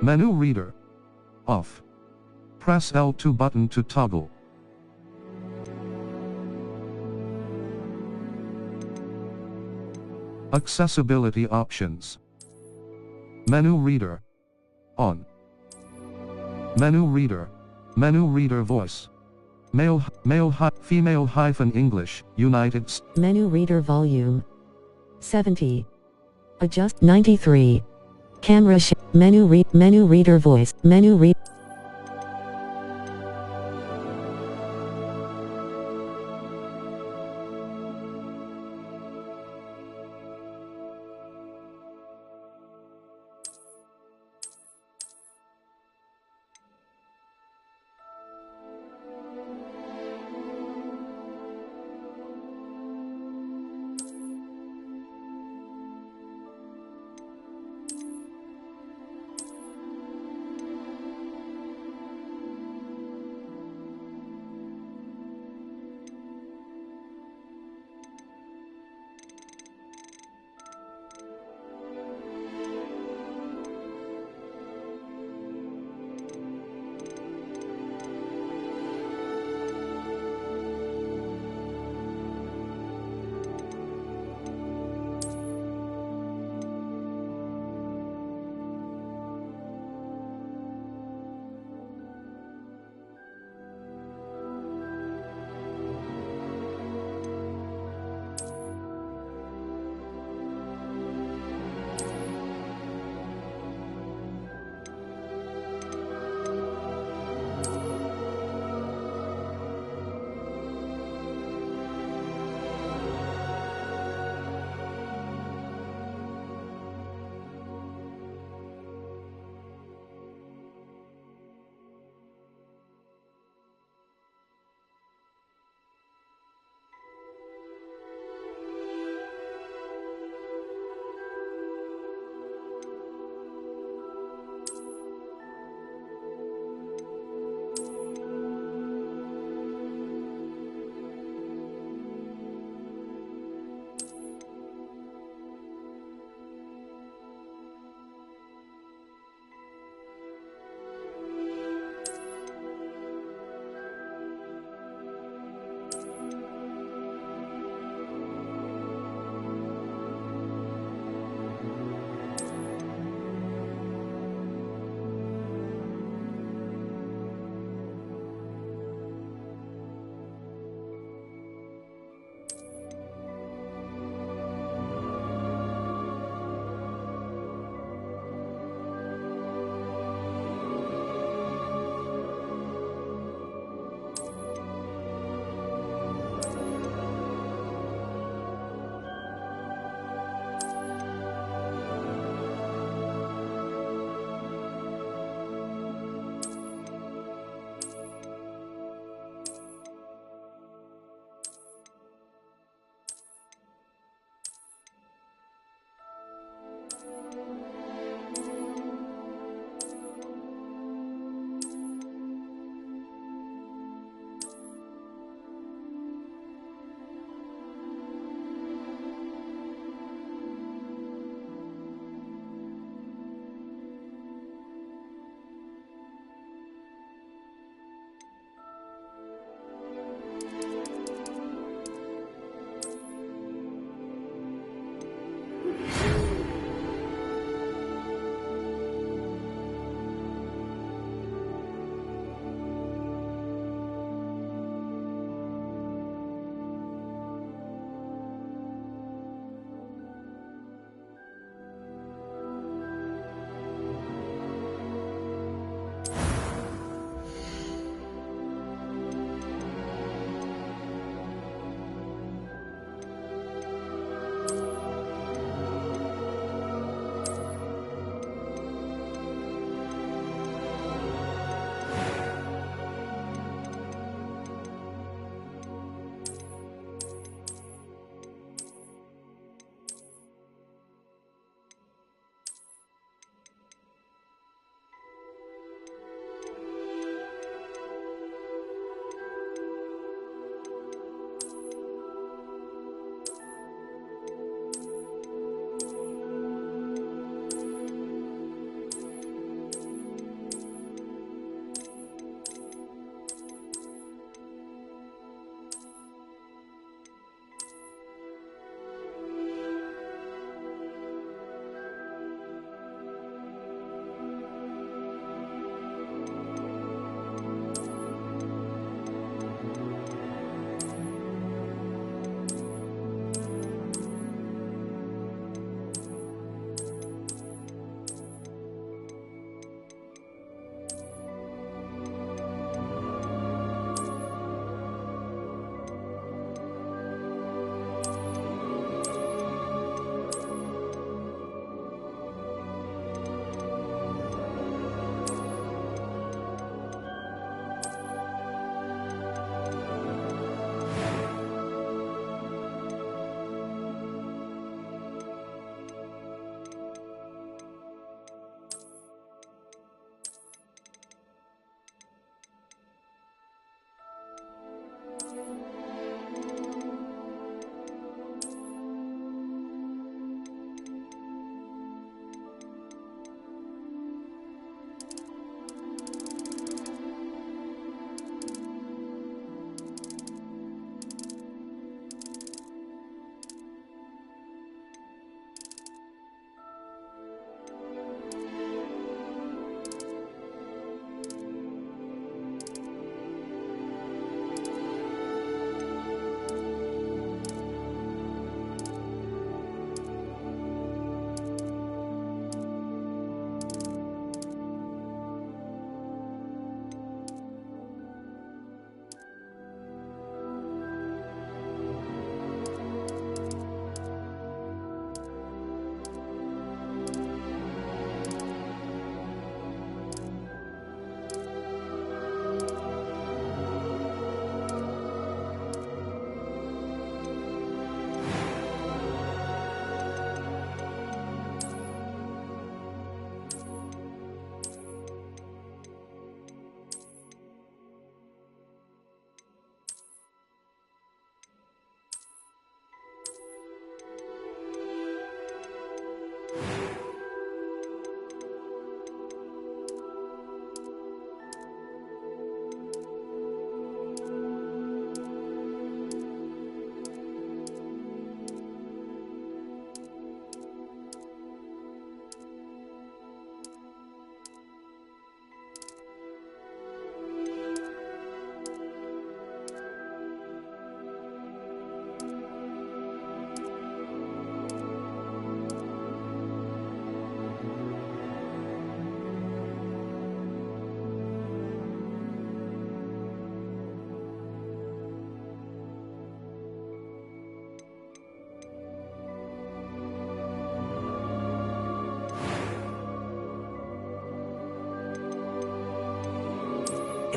Menu reader. Off. Press L2 button to toggle. Accessibility options. Menu reader. On. Menu reader. Menu reader voice. Male, female English, United States. Menu reader volume 70. Adjust 93. Camera menu reader voice. Menu read.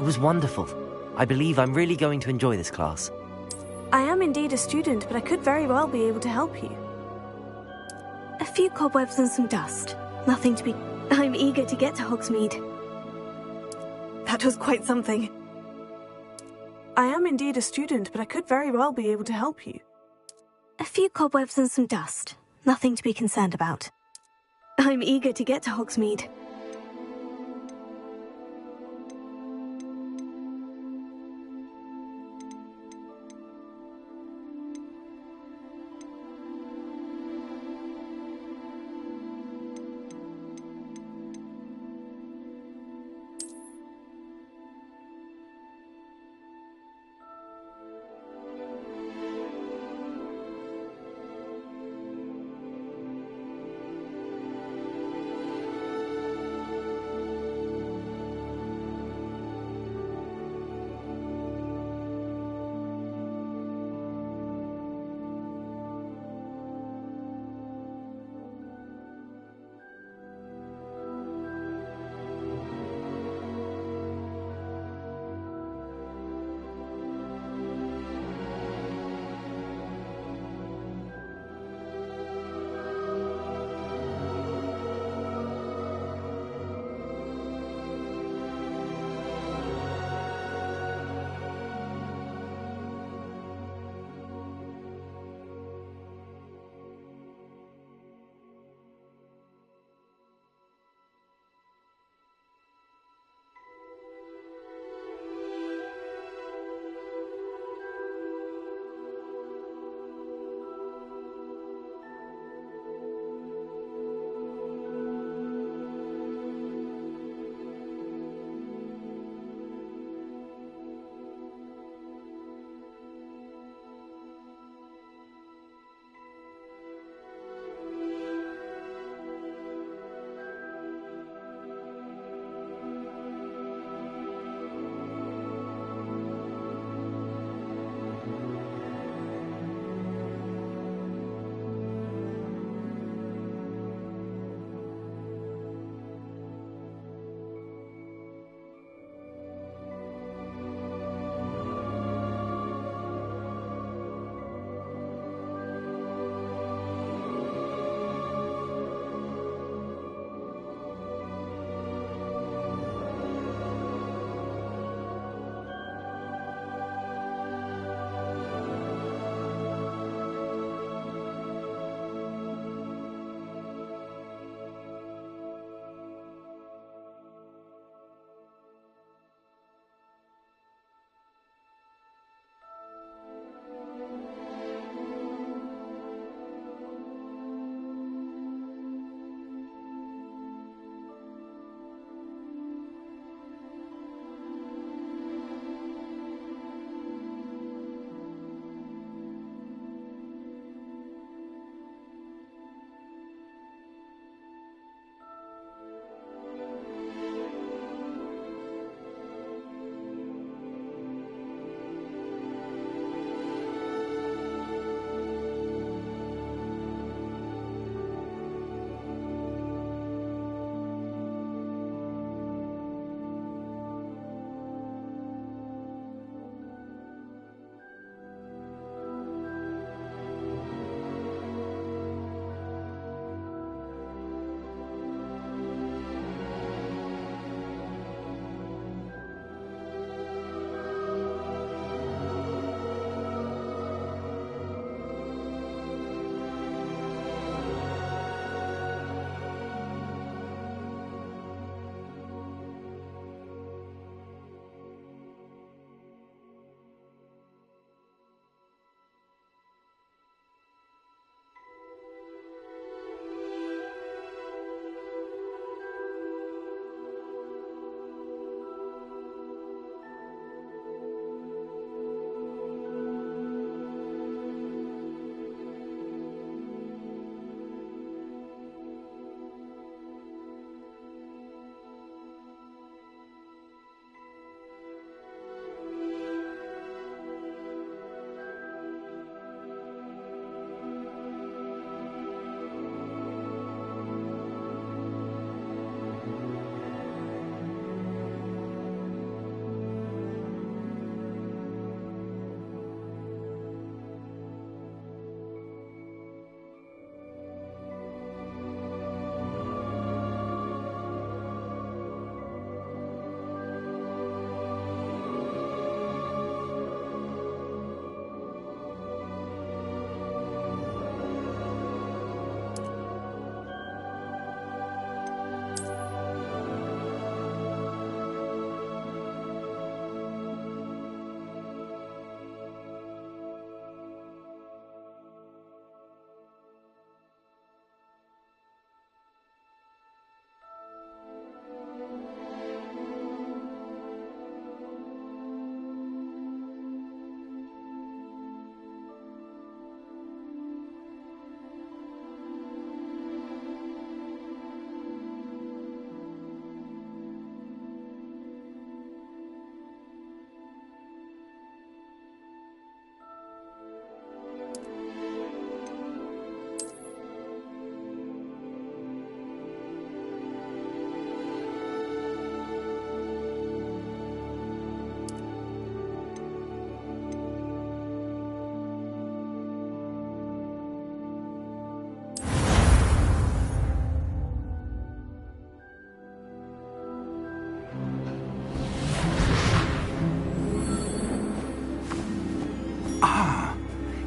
It was wonderful. I believe I'm really going to enjoy this class. I am indeed a student, but I could very well be able to help you. A few cobwebs and some dust. Nothing to be... I'm eager to get to Hogsmeade. That was quite something. I am indeed a student, but I could very well be able to help you. A few cobwebs and some dust. Nothing to be concerned about. I'm eager to get to Hogsmeade.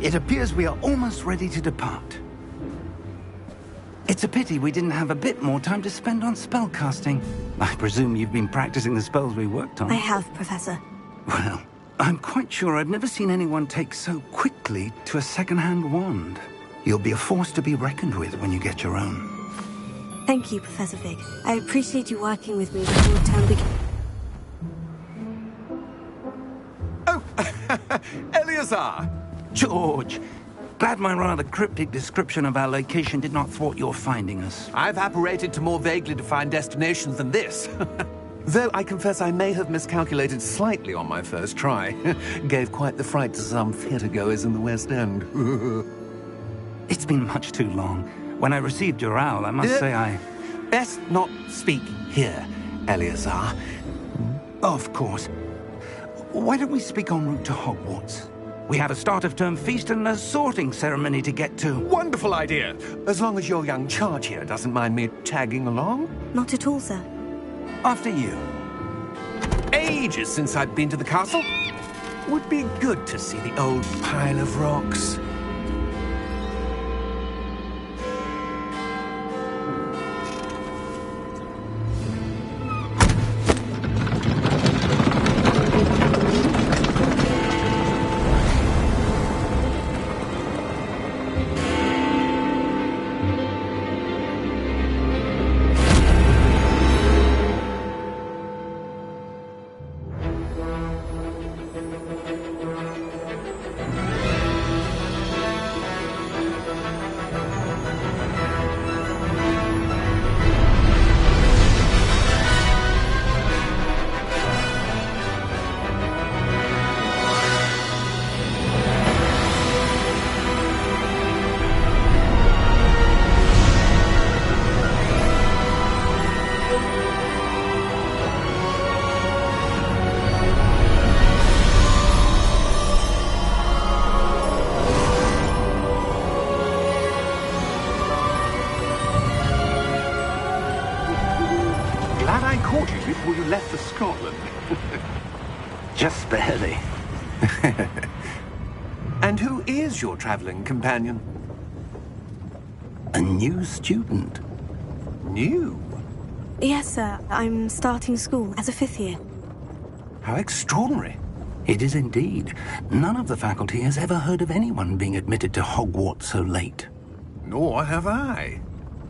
It appears we are almost ready to depart. It's a pity we didn't have a bit more time to spend on spellcasting. I presume you've been practicing the spells we worked on. I have, Professor. Well, I'm quite sure I've never seen anyone take so quickly to a second-hand wand. You'll be a force to be reckoned with when you get your own. Thank you, Professor Fig. I appreciate you working with me before term begins. Oh, Eleazar! George, glad my rather cryptic description of our location did not thwart your finding us. I've apparated to more vaguely defined destinations than this. Though I confess I may have miscalculated slightly on my first try. Gave quite the fright to some theatre-goers in the West End. It's been much too long. When I received your owl, I must say I... Best not speak here, Eleazar. Of course. Why don't we speak en route to Hogwarts? We have a start-of-term feast and a sorting ceremony to get to. Wonderful idea! As long as your young charge here doesn't mind me tagging along. Not at all, sir. After you. Ages since I've been to the castle. Would be good to see the old pile of rocks. Glad I caught you before you left for Scotland. Just barely. And who is your traveling companion? A new student. New? Yes, sir. I'm starting school as a 5th year. How extraordinary. It is indeed. None of the faculty has ever heard of anyone being admitted to Hogwarts so late. Nor have I.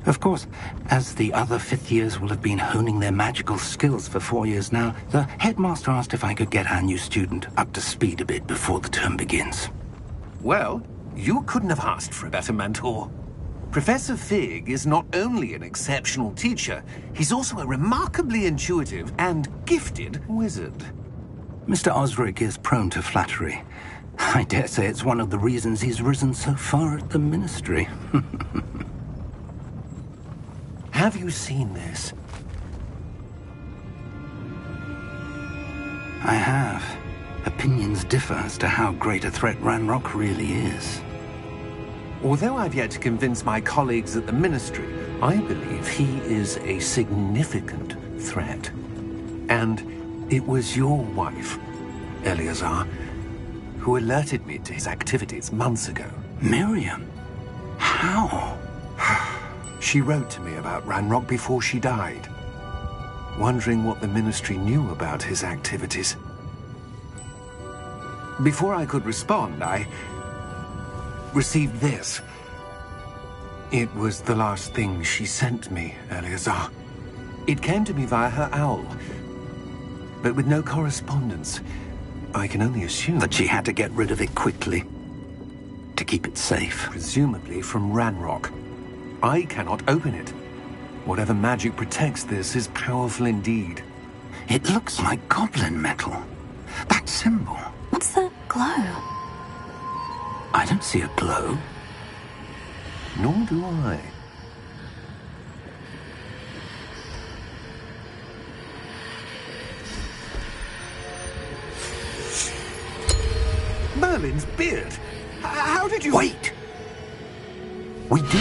Of course, as the other 5th years will have been honing their magical skills for 4 years now, the headmaster asked if I could get our new student up to speed a bit before the term begins. Well, you couldn't have asked for a better mentor. Professor Fig is not only an exceptional teacher, he's also a remarkably intuitive and gifted wizard. Mr. Osric is prone to flattery. I dare say it's one of the reasons he's risen so far at the ministry. Have you seen this? I have. Opinions differ as to how great a threat Ranrock really is. Although I've yet to convince my colleagues at the Ministry, I believe he is a significant threat. And it was your wife, Eleazar, who alerted me to his activities months ago. Miriam? How? She wrote to me about Ranrock before she died, wondering what the Ministry knew about his activities. Before I could respond, I received this. It was the last thing she sent me, Eleazar. It came to me via her owl, but with no correspondence. I can only assume That she had to get rid of it quickly, to keep it safe. presumably from Ranrock. I cannot open it. Whatever magic protects this is powerful indeed. It looks like goblin metal. That symbol. What's the glow? I don't see a glow. Nor do I. Merlin's beard. How did you... Wait! We do...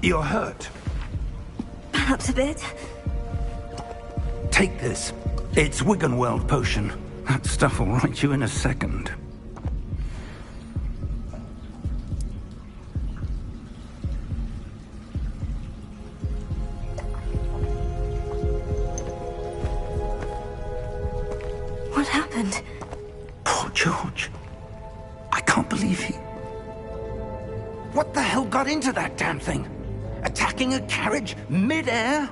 You're hurt. Perhaps a bit. Take this. It's Wiggenweld potion. That stuff will right you in a second. What happened? Poor George. I can't believe he... What the hell got into that damn thing? Attacking a carriage mid-air?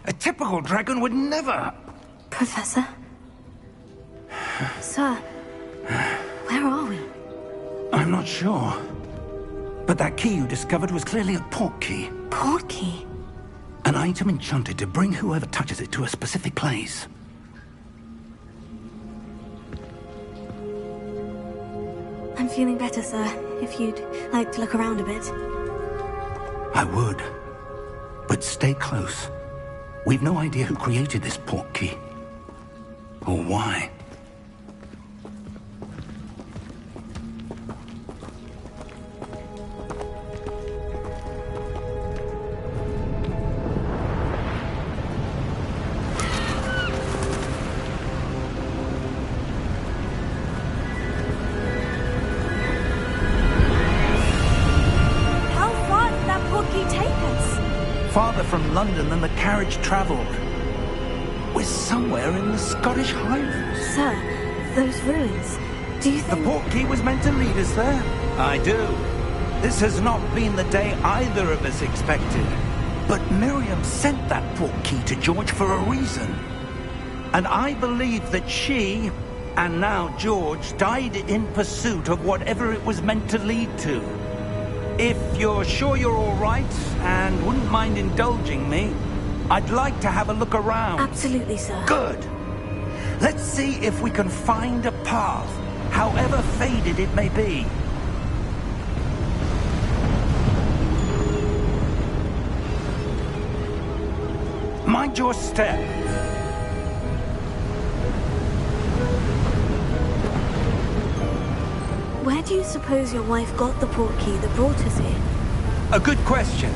A typical dragon would never... Professor? Sir, where are we? I'm not sure. But that key you discovered was clearly a port key. Port key? An item enchanted to bring whoever touches it to a specific place. I'm feeling better, sir. If you'd like to look around a bit. I would. But stay close. We've no idea who created this port key. Or why. Farther from London than the carriage travelled. We're somewhere in the Scottish Highlands. Sir, those ruins, do you think... The port key was meant to lead us there? I do. This has not been the day either of us expected. But Miriam sent that port key to George for a reason. And I believe that she, and now George, died in pursuit of whatever it was meant to lead to. If you're sure you're all right, and wouldn't mind indulging me, I'd like to have a look around. Absolutely, sir. Good. Let's see if we can find a path, however faded it may be. Mind your step. Where do you suppose your wife got the port key that brought us here? A good question.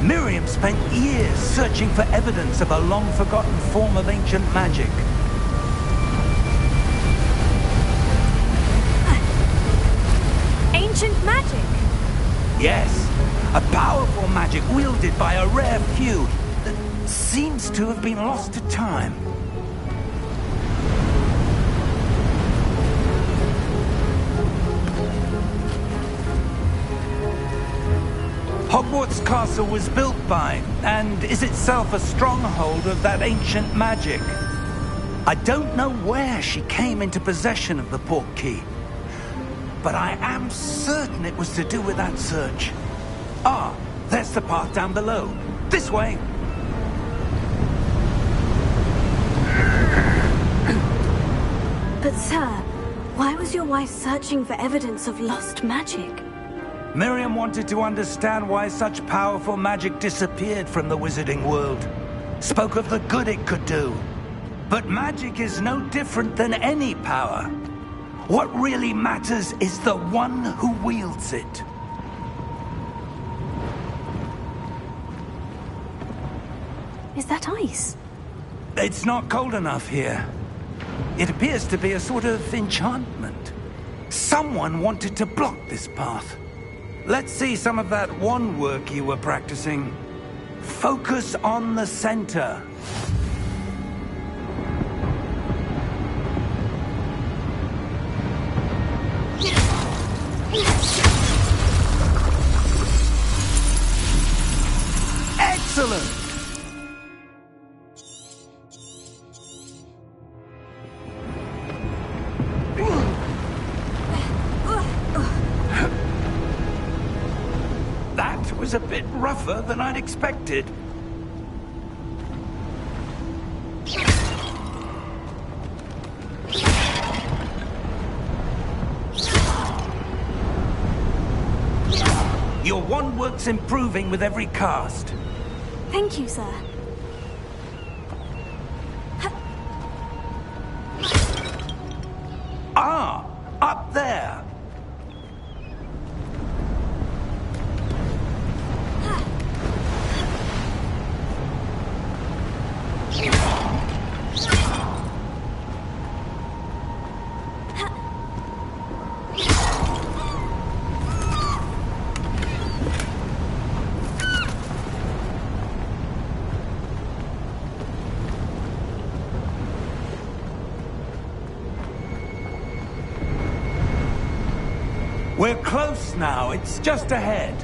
Miriam spent years searching for evidence of a long-forgotten form of ancient magic. Ancient magic? Yes, a powerful magic wielded by a rare few that seems to have been lost to time. Hogwarts Castle was built by, and is itself a stronghold of that ancient magic. I don't know where she came into possession of the port key, but I am certain it was to do with that search. Ah, there's the path down below. This way. But sir, why was your wife searching for evidence of lost magic? Miriam wanted to understand why such powerful magic disappeared from the wizarding world. Spoke of the good it could do. But magic is no different than any power. What really matters is the one who wields it. Is that ice? It's not cold enough here. It appears to be a sort of enchantment. Someone wanted to block this path. Let's see some of that wand work you were practicing. Focus on the center. Excellent! That was a bit rougher than I'd expected. Your wand work's improving with every cast. Thank you, sir. Ah, up there. We're close now. It's just ahead.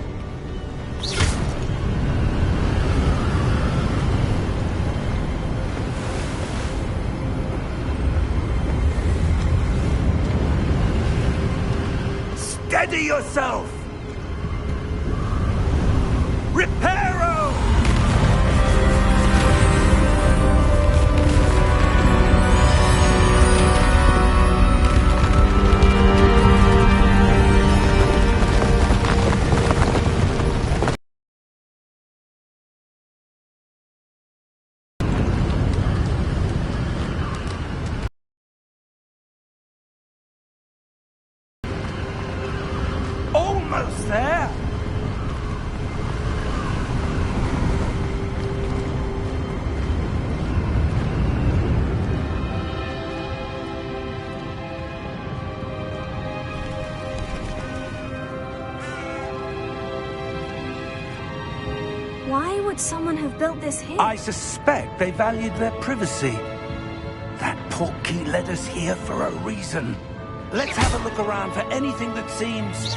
Steady yourself! Reparo! Almost there! Why would someone have built this here? I suspect they valued their privacy. That portkey led us here for a reason. Let's have a look around for anything that seems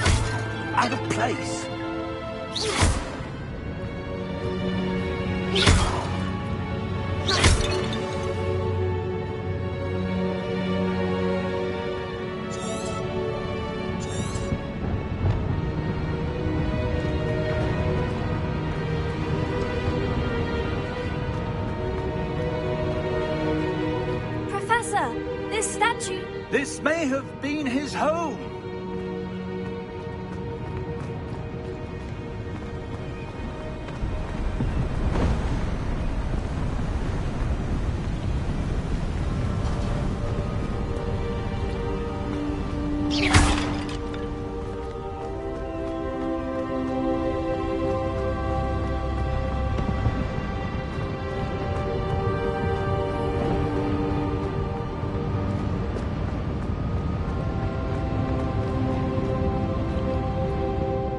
out of place. Professor, this statue... This may have been his home.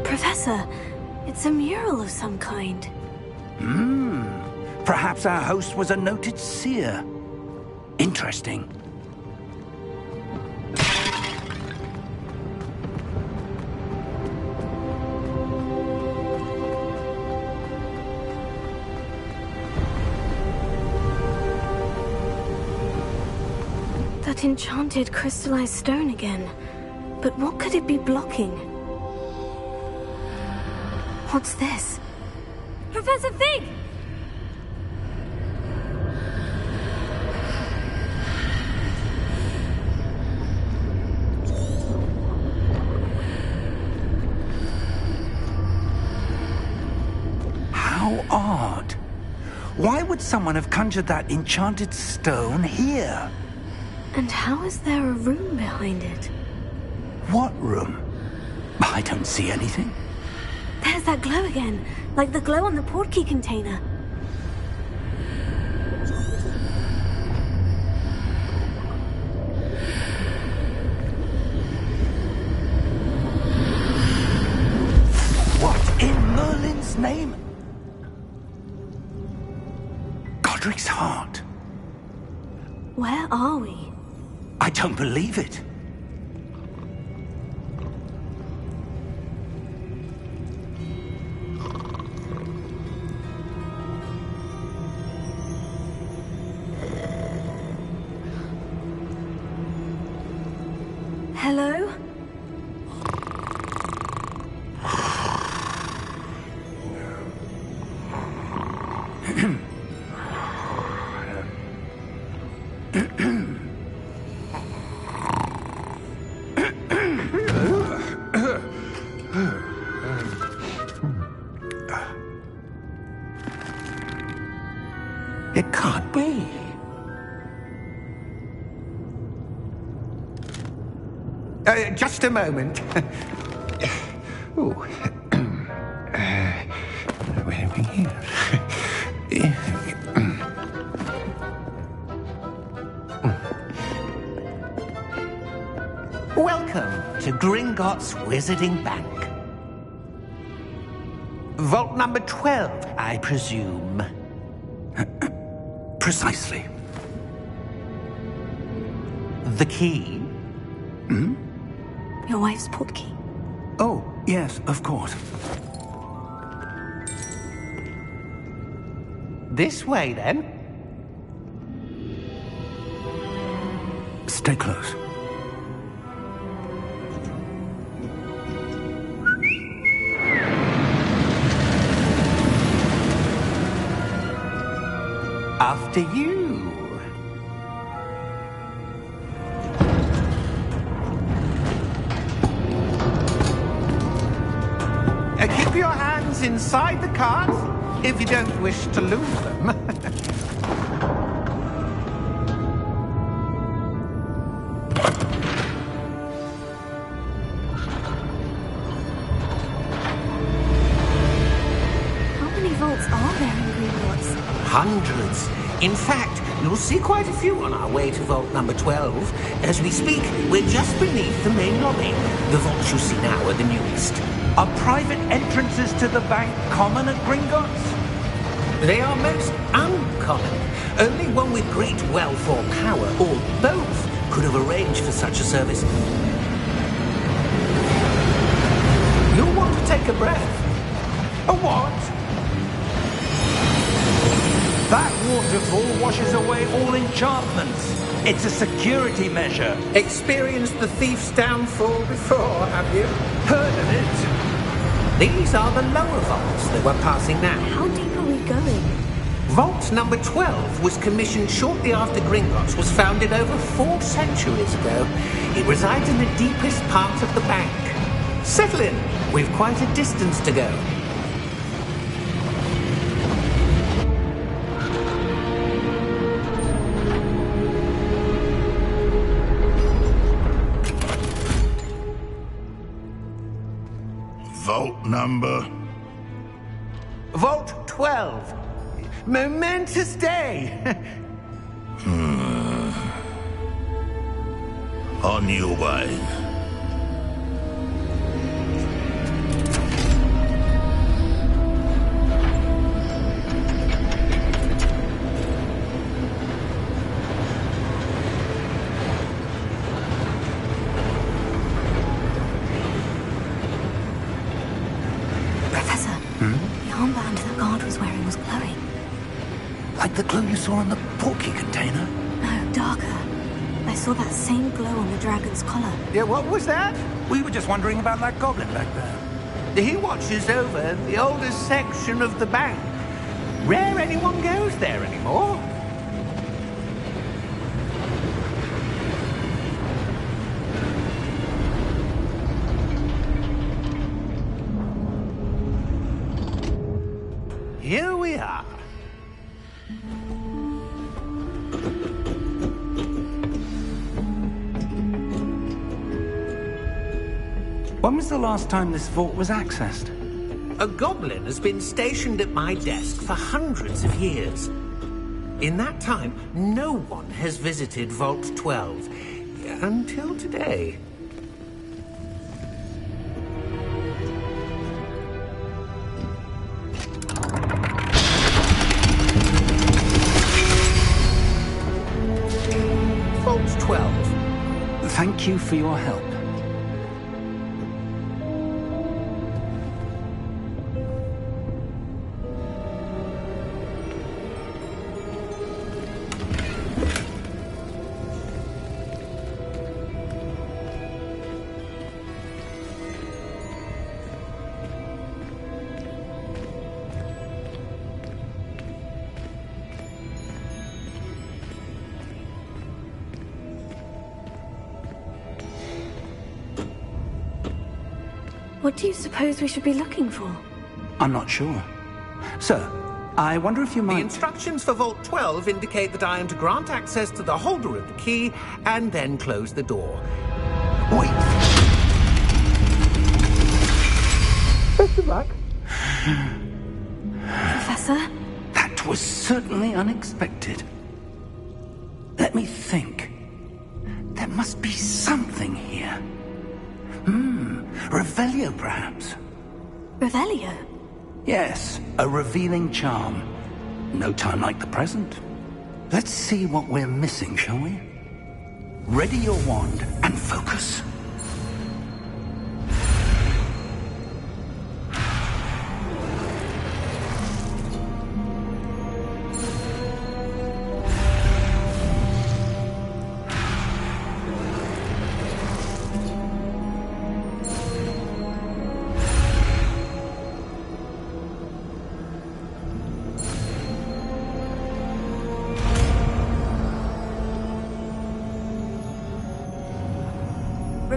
Professor, it's a mural of some kind. Perhaps our host was a noted seer. Interesting. That enchanted crystallized stone again. But what could it be blocking? What's this? Professor Fig! How odd. Why would someone have conjured that enchanted stone here? And how is there a room behind it? What room? I don't see anything. There's that glow again, like the glow on the portkey container. What in Merlin's name? Godric's heart. Where are we? I don't believe it. Hello? It can't be. Just a moment. Oh. Where are we here? Welcome to Gringotts Wizarding Bank. Vault number 12, I presume. Precisely. The key? Your wife's portkey. Oh, yes, of course. This way, then. Stay close. After you. Keep your hands inside the cart if you don't wish to lose them. How many vaults are there in Gringotts? Hundreds. In fact, you'll see quite a few on our way to vault number 12. As we speak, we're just beneath the main lobby. The vaults you see now are the newest. Are private entrances to the bank common at Gringotts? They are most uncommon. Only one with great wealth or power, or both, could have arranged for such a service. You'll want to take a breath. A what? That waterfall washes away all enchantments. It's a security measure. Experienced the thief's downfall before, have you? Heard of it? These are the lower vaults that we're passing now. How deep are we going? Vault number 12 was commissioned shortly after Gringotts was founded over 4 centuries ago. It resides in the deepest part of the bank. Settle in. We've quite a distance to go. Vault number? Vault 12. Momentous day. On your way. armband the guard was wearing was glowing. Like the glow you saw on the portkey container? No, darker. I saw that same glow on the dragon's collar. Yeah, what was that? We were just wondering about that goblin back there. He watches over the oldest section of the bank. Rare anyone goes there anymore. Here we are. When was the last time this vault was accessed? A goblin has been stationed at my desk for hundreds of years. In that time, no one has visited Vault 12 until today. Vault 12. Thank you for your help. What do you suppose we should be looking for? I'm not sure. Sir, I wonder if you might... The instructions for Vault 12 indicate that I am to grant access to the holder of the key and then close the door. Wait! Best of luck. Professor? That was certainly unexpected. Let me think. There must be something here. Revelio, perhaps? Revelio? Yes, a revealing charm. No time like the present. Let's see what we're missing, shall we? Ready your wand and focus.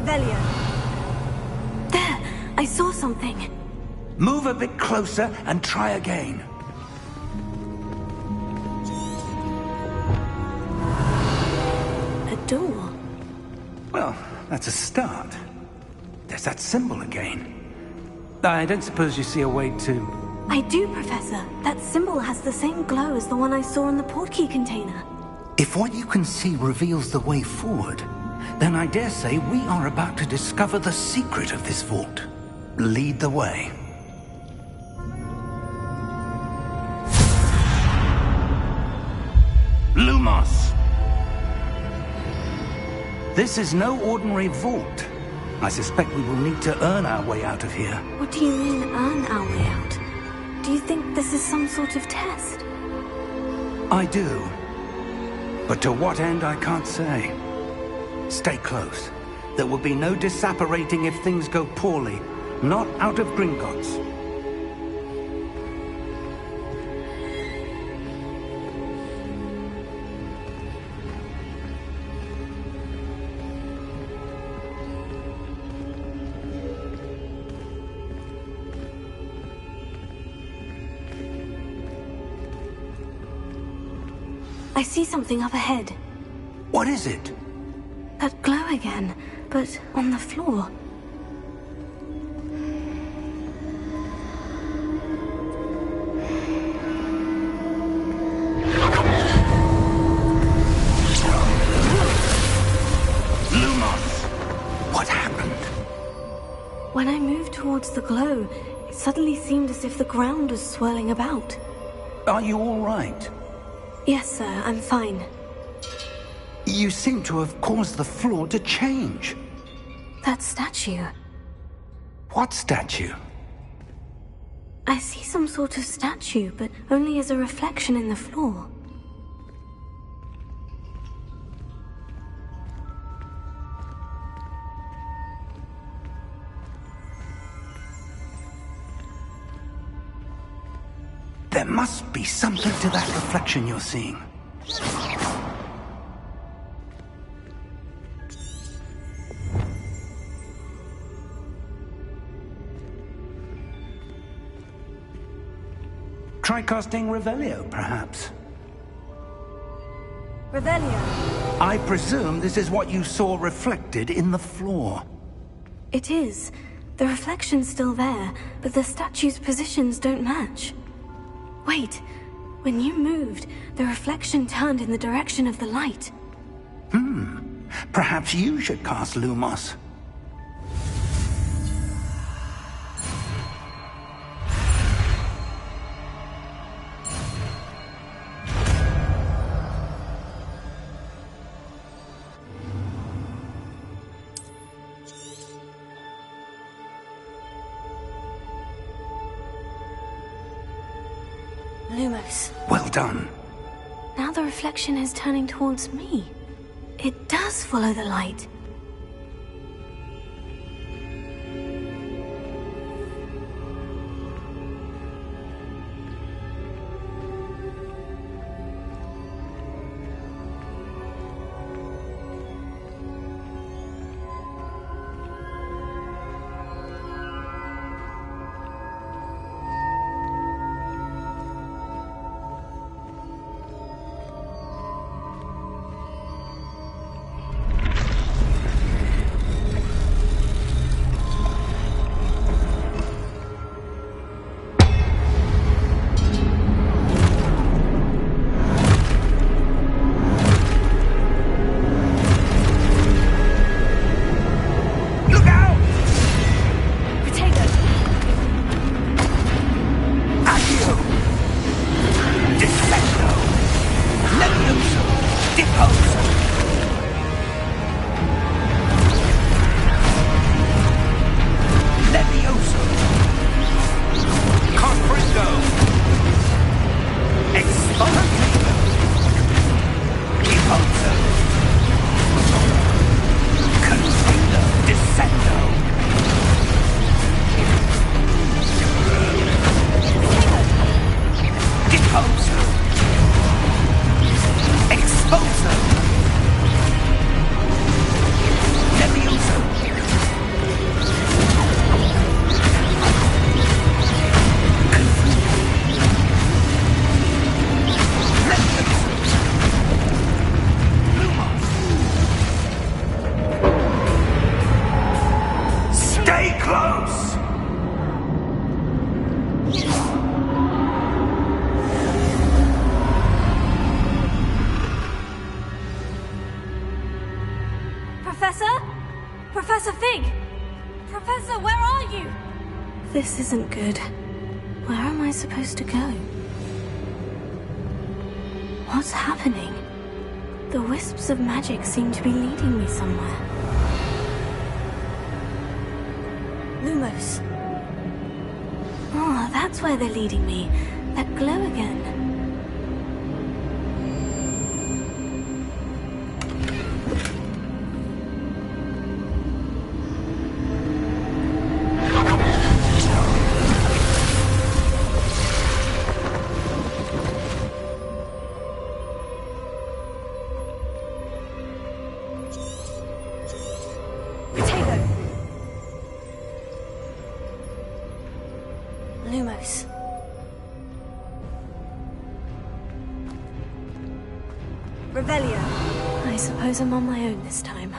Revelio. There! I saw something. Move a bit closer and try again. A door. Well, that's a start. There's that symbol again. I don't suppose you see a way to... I do, Professor. That symbol has the same glow as the one I saw in the portkey container. If what you can see reveals the way forward, then I dare say we are about to discover the secret of this vault. Lead the way. Lumos! This is no ordinary vault. I suspect we will need to earn our way out of here. What do you mean, earn our way out? Do you think this is some sort of test? I do. But to what end, I can't say. Stay close. There will be no disapparating if things go poorly. Not out of Gringotts. I see something up ahead. What is it? That glow again, but on the floor. Lumos! What happened? When I moved towards the glow, it suddenly seemed as if the ground was swirling about. Are you all right? Yes, sir, I'm fine. You seem to have caused the floor to change. That statue. What statue? I see some sort of statue, but only as a reflection in the floor. There must be something to that reflection you're seeing. Try casting Revelio, perhaps. Revelio. I presume this is what you saw reflected in the floor. It is. The reflection's still there, but the statue's positions don't match. Wait. When you moved, the reflection turned in the direction of the light. Perhaps you should cast Lumos. Lumos. Well done. Now the reflection is turning towards me. It does follow the light. This isn't good. Where am I supposed to go? What's happening? The wisps of magic seem to be leading me somewhere. Lumos. Oh, that's where they're leading me. That glow again. Lumos. Revelio. I suppose I'm on my own this time.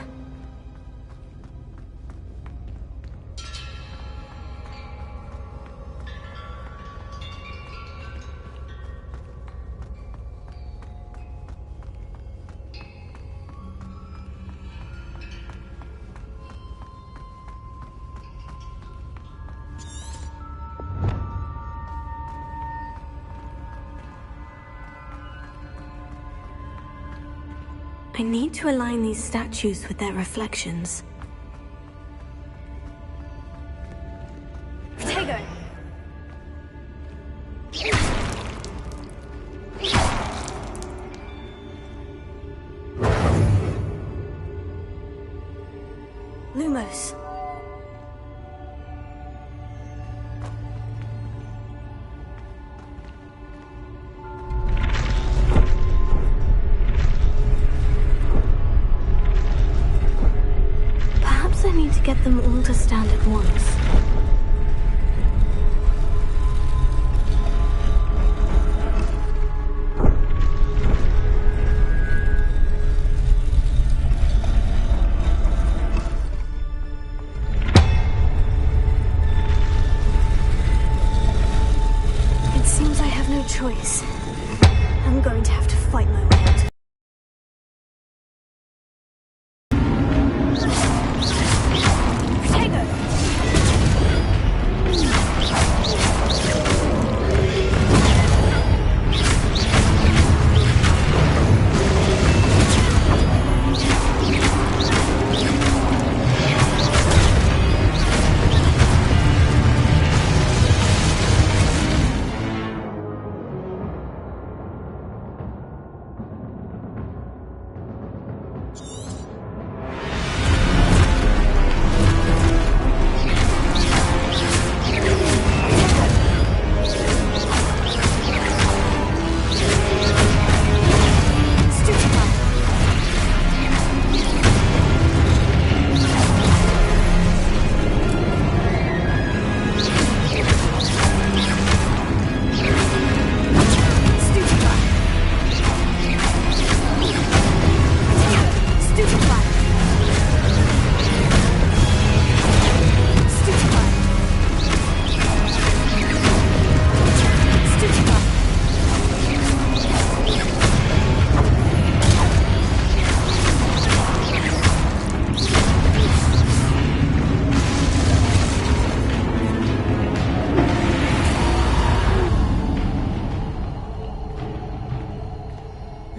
I need to align these statues with their reflections. Protego! Lumos. I need to get them all to stand at once. It seems I have no choice. I'm going to have to fight my way out.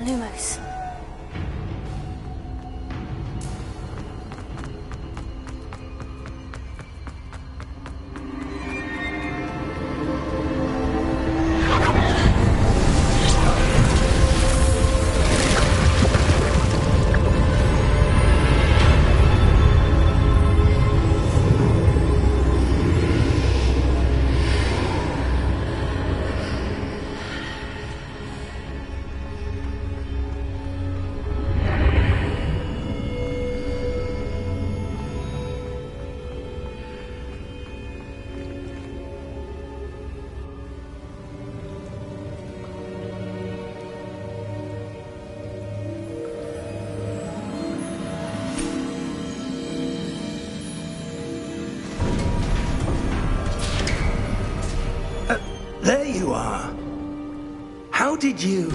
Lumos. There you are. How did you...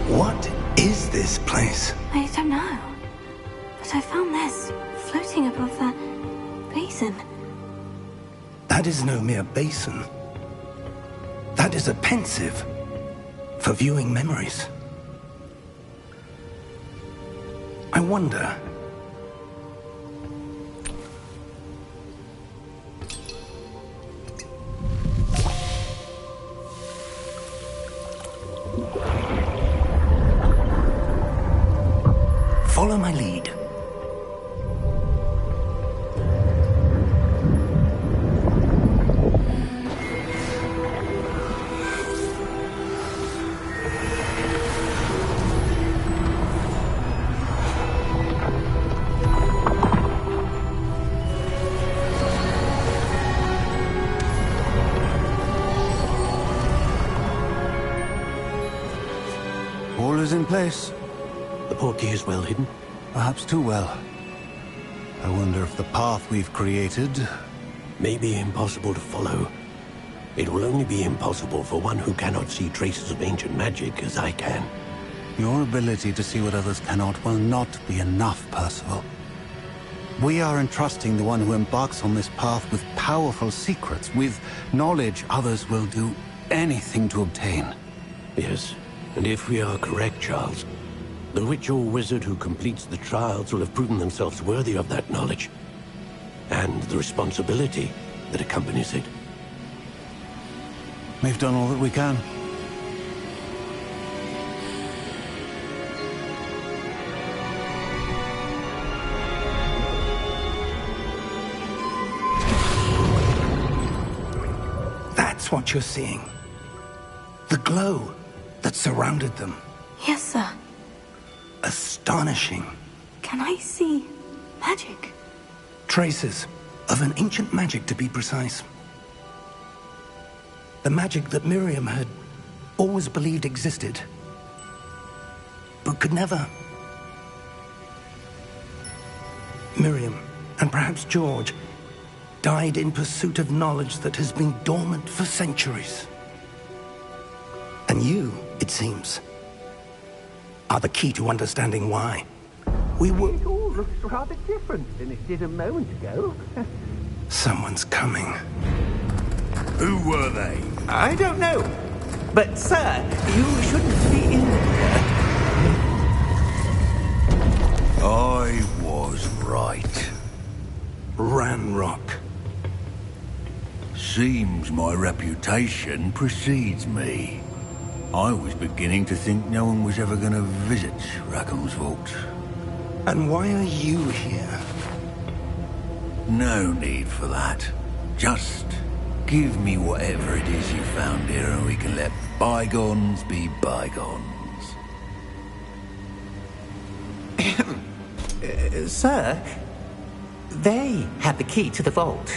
What is this place? I don't know. But I found this floating above that Basin? That is no mere basin. That is a pensive for viewing memories. I wonder... Follow my lead. All is in place. The portkey is well hidden. Perhaps too well. I wonder if the path we've created... May be impossible to follow. It will only be impossible for one who cannot see traces of ancient magic as I can. Your ability to see what others cannot will not be enough, Percival. We are entrusting the one who embarks on this path with powerful secrets, with knowledge others will do anything to obtain. Yes, and if we are correct, Charles, the witch or wizard who completes the trials will have proven themselves worthy of that knowledge, and the responsibility that accompanies it. We've done all that we can. That's what you're seeing. The glow that surrounded them. Yes, sir. Astonishing. Can I see magic? Traces of an ancient magic, to be precise. The magic that Miriam had always believed existed, but could never. Miriam, and perhaps George, died in pursuit of knowledge that has been dormant for centuries. And you, it seems, are the key to understanding why. We were... It all looks rather different than it did a moment ago. Someone's coming. Who were they? I don't know. But, sir, you shouldn't be in here. I was right. Ranrock. Seems my reputation precedes me. I was beginning to think no one was ever going to visit Rackham's Vault. And why are you here? No need for that. Just give me whatever it is you found here and we can let bygones be bygones. Sir, they have the key to the vault.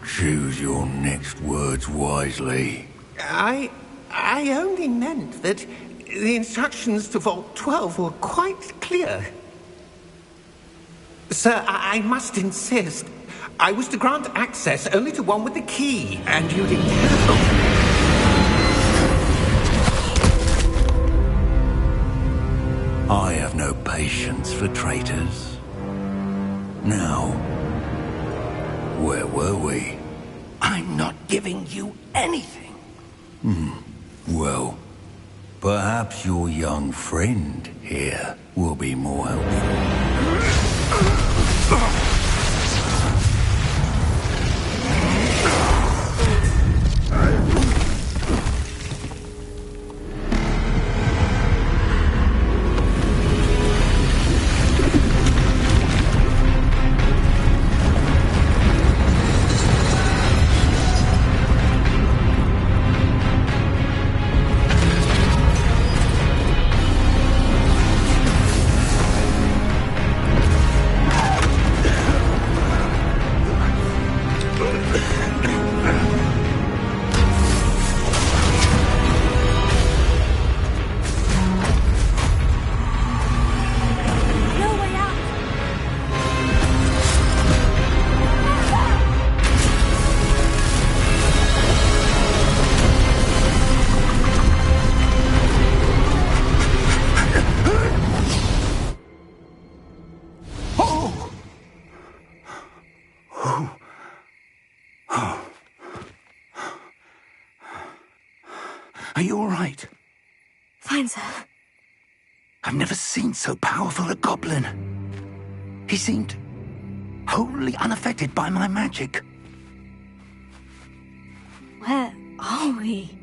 Choose your next words wisely. I only meant that the instructions to Vault 12 were quite clear. Sir, I must insist. I was to grant access only to one with the key, and you didn't have... I have no patience for traitors. Now, where were we? I'm not giving you anything. Well, perhaps your young friend here will be more helpful. Oh. Oh. Are you all right? Fine, sir. I've never seen so powerful a goblin. He seemed wholly unaffected by my magic. Where are we?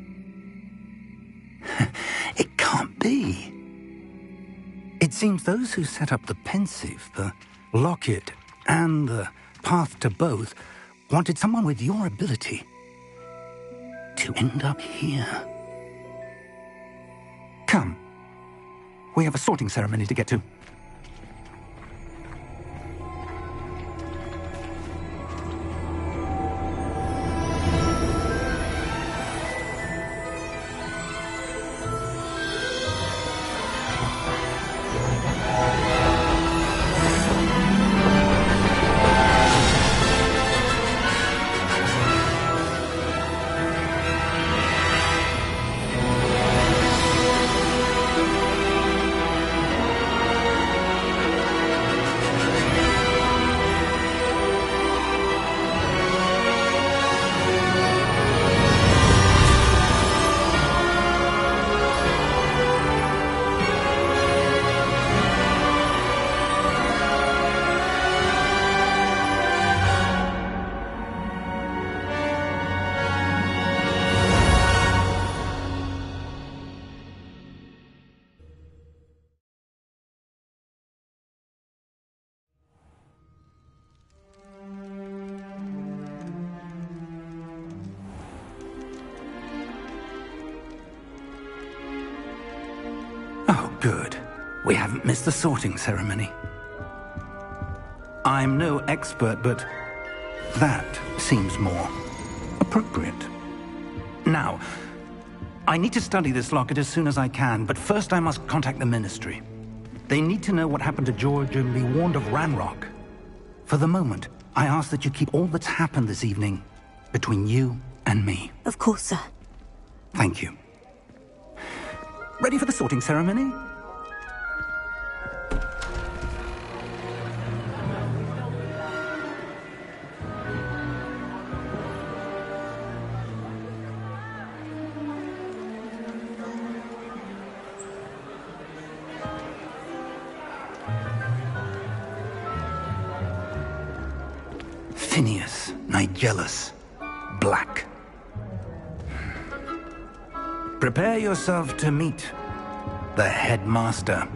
It can't be. It seems those who set up the pensive, the locket, and the path to both wanted someone with your ability to end up here. Come. We have a sorting ceremony to get to. Good. We haven't missed the sorting ceremony. I'm no expert, but that seems more appropriate. Now, I need to study this locket as soon as I can, but first I must contact the Ministry. They need to know what happened to George and be warned of Ranrock. For the moment, I ask that you keep all that's happened this evening between you and me. Of course, sir. Thank you. Ready for the sorting ceremony? Phineas, Nigellus, Black. Prepare yourself to meet the headmaster.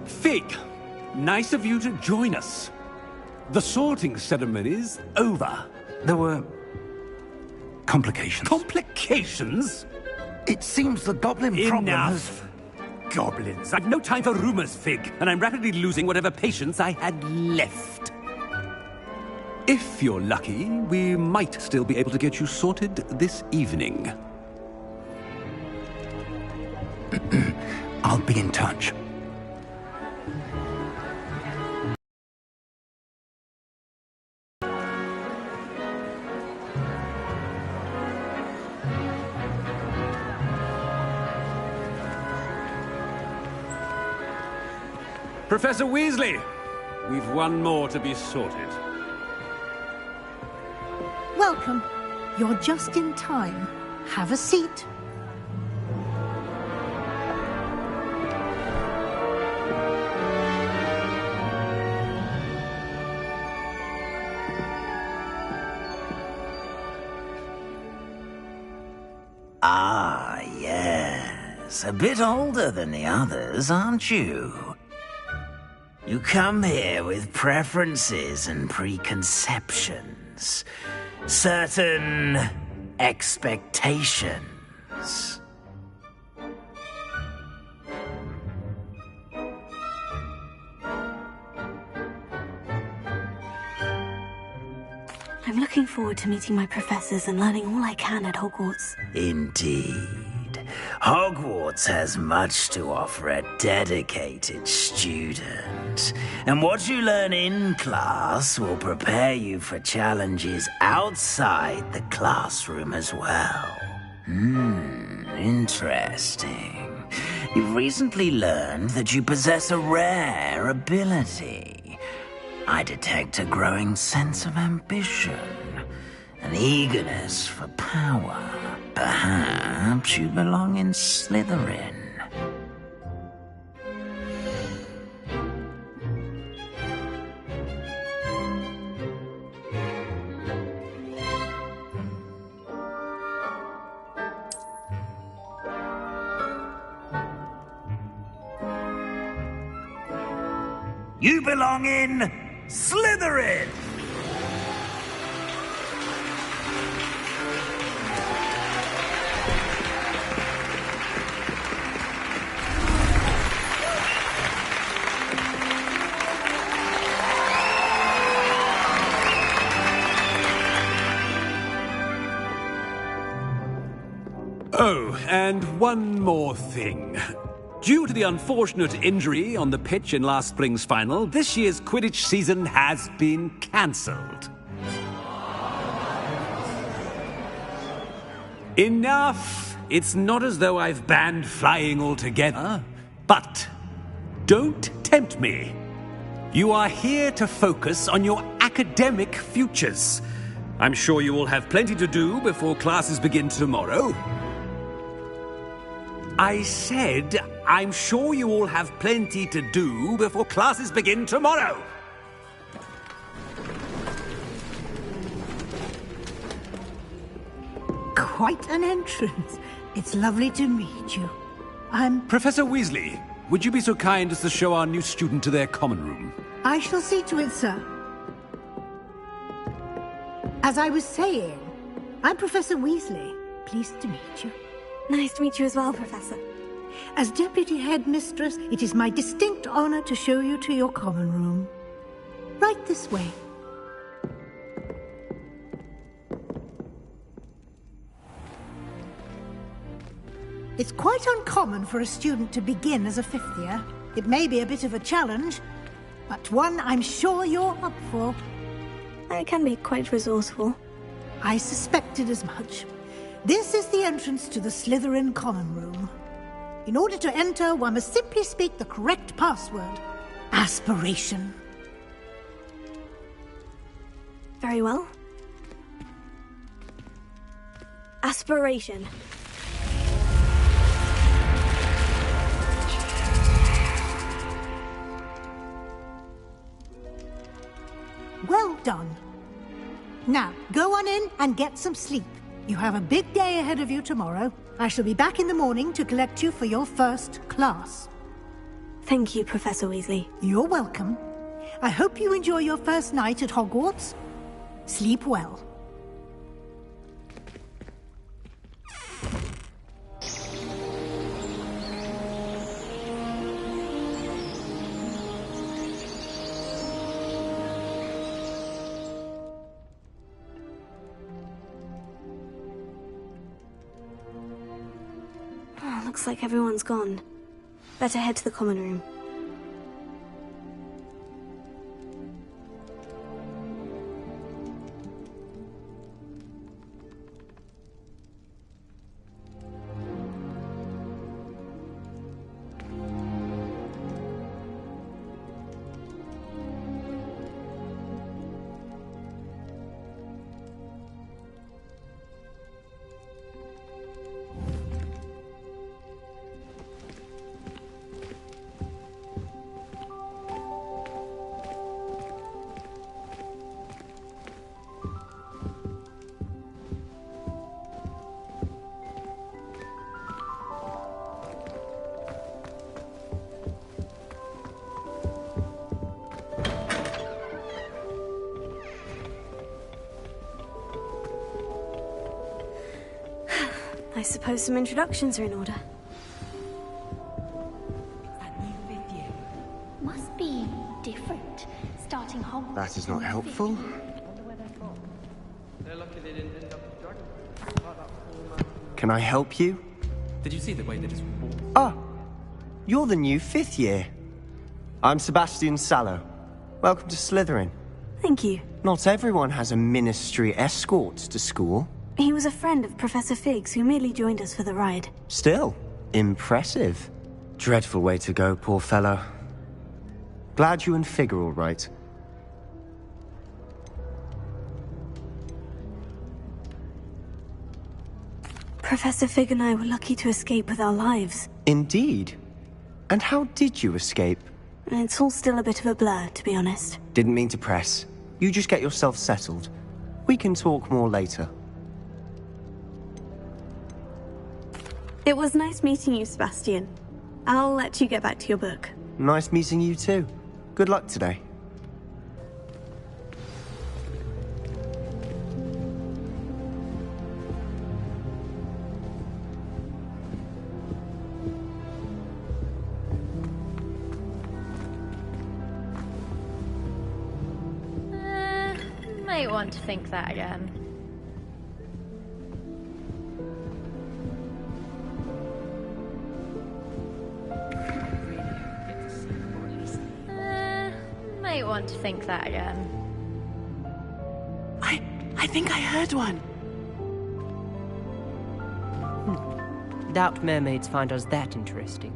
Fig, nice of you to join us. The sorting ceremony's over. There were complications. Complications? It seems the goblin problem has... Enough! Goblins. I've no time for rumors, Fig, and I'm rapidly losing whatever patience I had left. If you're lucky, we might still be able to get you sorted this evening. I'll be in touch. Professor Weasley, we've one more to be sorted. Welcome. You're just in time. Have a seat. Ah, yes. A bit older than the others, aren't you? You come here with preferences and preconceptions. Certain expectations. I'm looking forward to meeting my professors and learning all I can at Hogwarts. Indeed. Hogwarts has much to offer a dedicated student. And what you learn in class will prepare you for challenges outside the classroom as well. Interesting. You've recently learned that you possess a rare ability. I detect a growing sense of ambition, an eagerness for power. Perhaps you belong in Slytherin. You belong in Slytherin! Oh, and one more thing. Due to the unfortunate injury on the pitch in last spring's final, this year's Quidditch season has been cancelled. Enough! It's not as though I've banned flying altogether. But don't tempt me. You are here to focus on your academic futures. I'm sure you all have plenty to do before classes begin tomorrow. I said, I'm sure you all have plenty to do before classes begin tomorrow. Quite an entrance. It's lovely to meet you. Professor Weasley, would you be so kind as to show our new student to their common room? I shall see to it, sir. As I was saying, I'm Professor Weasley. Pleased to meet you. Nice to meet you as well, Professor. As Deputy Headmistress, it is my distinct honor to show you to your common room. Right this way. It's quite uncommon for a student to begin as a fifth year. It may be a bit of a challenge, but one I'm sure you're up for. I can be quite resourceful. I suspected as much. This is the entrance to the Slytherin common room. In order to enter, one must simply speak the correct password. Aspiration. Very well. Aspiration. Well done. Now, go on in and get some sleep. You have a big day ahead of you tomorrow. I shall be back in the morning to collect you for your first class. Thank you, Professor Weasley. You're welcome. I hope you enjoy your first night at Hogwarts. Sleep well. Looks like everyone's gone. Better head to the common room. I suppose some introductions are in order. Must be different, starting Hogwarts. That is not helpful. Can I help you? Did you see the way they just walked? Ah, you're the new fifth year. I'm Sebastian Sallow. Welcome to Slytherin. Thank you. Not everyone has a ministry escort to school. He was a friend of Professor Fig's who merely joined us for the ride. Still, impressive. Dreadful way to go, poor fellow. Glad you and Fig are all right. Professor Fig and I were lucky to escape with our lives. Indeed. And how did you escape? It's all still a bit of a blur, to be honest. Didn't mean to press. You just get yourself settled. We can talk more later. It was nice meeting you, Sebastian. I'll let you get back to your book. Nice meeting you too. Good luck today. Might want to think that again. Might want to think that again. I think I heard one. Doubt mermaids find us that interesting.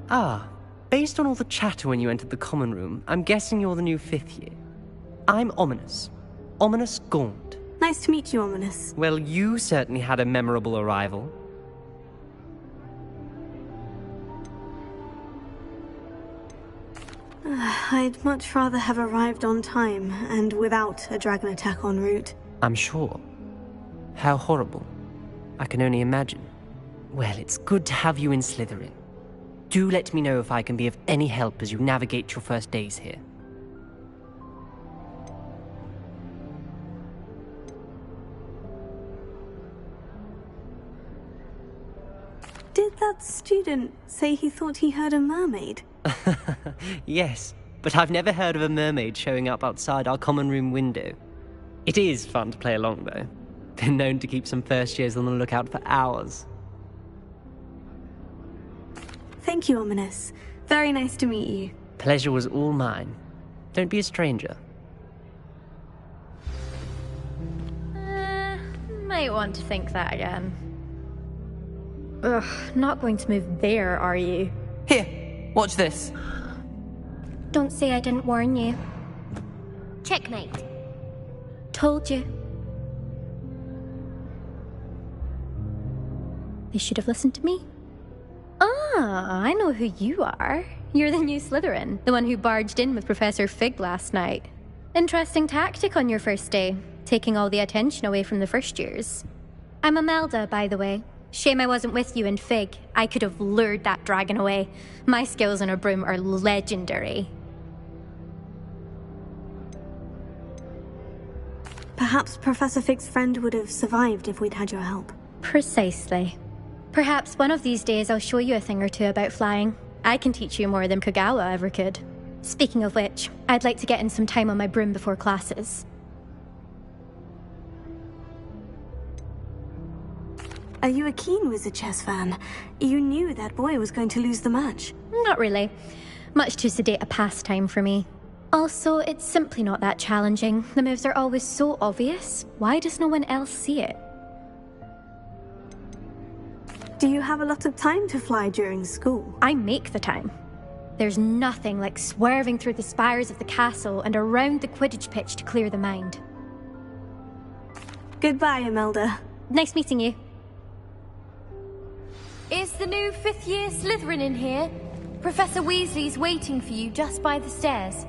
Ah, based on all the chatter when you entered the common room, I'm guessing you're the new 5th year. I'm Ominous. Ominous Gaunt. Nice to meet you, Ominous. Well, you certainly had a memorable arrival. I'd much rather have arrived on time and without a dragon attack en route. I'm sure. How horrible. I can only imagine. Well, it's good to have you in Slytherin. Do let me know if I can be of any help as you navigate your first days here. Did that student say he thought he heard a mermaid? Yes, but I've never heard of a mermaid showing up outside our common room window. It is fun to play along, though. Been known to keep some first years on the lookout for hours. Thank you, Ominous. Very nice to meet you. Pleasure was all mine. Don't be a stranger. Might want to think that again. Ugh, not going to move there, are you? Here, watch this. Don't say I didn't warn you. Checkmate. Told you. They should have listened to me. Ah, I know who you are. You're the new Slytherin, the one who barged in with Professor Fig last night. Interesting tactic on your first day, taking all the attention away from the first years. I'm Imelda, by the way. Shame I wasn't with you in Fig. I could have lured that dragon away. My skills on a broom are legendary. Perhaps Professor Fig's friend would have survived if we'd had your help. Precisely. Perhaps one of these days I'll show you a thing or two about flying. I can teach you more than Kagawa ever could. Speaking of which, I'd like to get in some time on my broom before classes. Are you a keen Wizard Chess fan? You knew that boy was going to lose the match. Not really. Much too sedate a pastime for me. Also, it's simply not that challenging. The moves are always so obvious. Why does no one else see it? Do you have a lot of time to fly during school? I make the time. There's nothing like swerving through the spires of the castle and around the Quidditch pitch to clear the mind. Goodbye, Imelda. Nice meeting you. Is the new 5th year Slytherin in here? Professor Weasley's waiting for you just by the stairs.